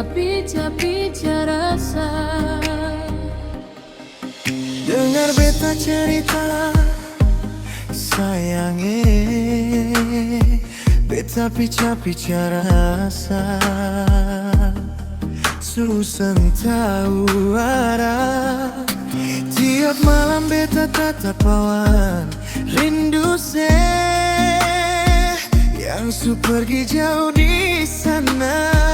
beta pica-pica rasa. Dengar beta cerita sayangnya, beta pica-pica rasa. Susah tahu arah. Tiap malam beta tatap awan rindu yang su pergi jauh di sana.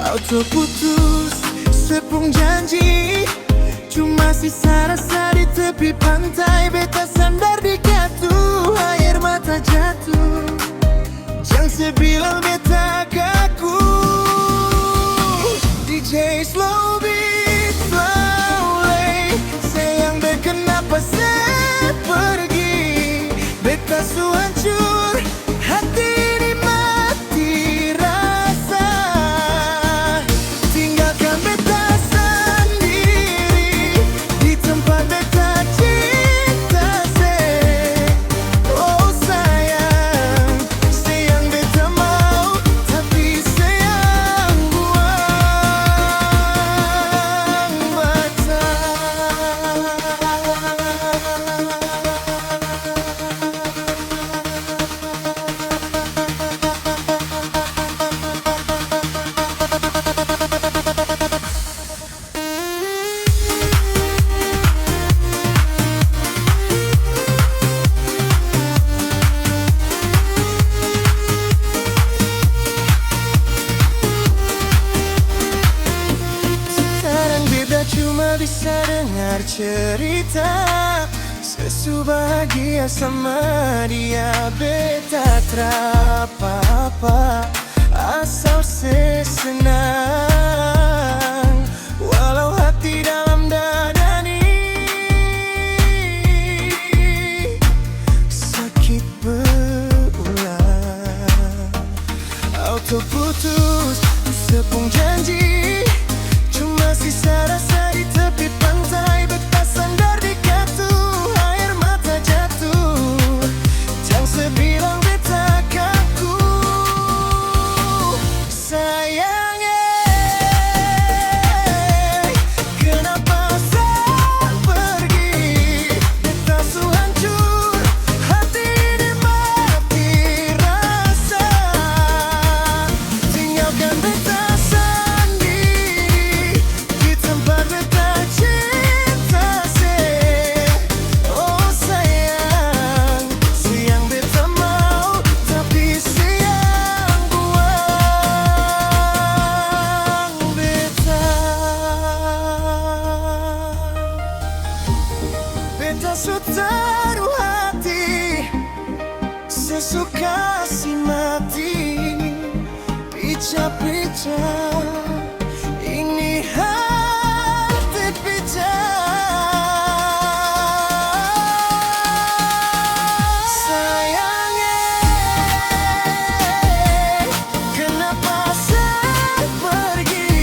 Auto putus sepung janji, cuma sisa rasa di tepi pantai. Beta sandar di gatu, air mata jatuh. Jangan sebilang beta kaku. DJ slow beat slowly, sayang be kenapa saya pergi. Beta su hancur, hati ini mati rasa. Tinggalkan beta sendiri di tempat beta cinta se. Oh sayang, sayang beta mau, tapi sayang buang mata. Sekarang beta cuma bisa dengar cerita sesu bahagia sama dia. Beta terapa-apa asal senang, walau hati dalam dada ni sakit berulang. Auto putus sepung janji, cuma sisa rasa di tepi pantai. Beta sandar di gatu, air mata jatuh. Jangan sebilang beta kaku. Sayang, kenapa saya pergi. Beta su hancur, hati ini mati rasa. Tinggalkan beta sendiri di tempat beta cinta se. Oh sayang, sayang beta mau, tapi sayang buang beta. Beta su taruh hati, sesuka si mati. Pica-pica ini hati pica. Sayang, kenapa saya pergi.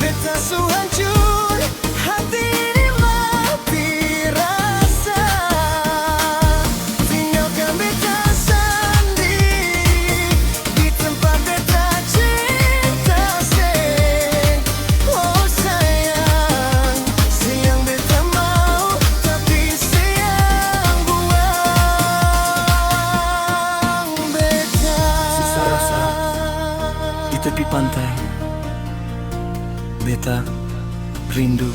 Beta su hancur, hati ini mati rasa. Tinggalkan beta sendiri di tempat beta cinta se. Oh sayang, sayang beta mau, tapi sayang buang beta. Sisa rasa di tepi pantai, beta rindu.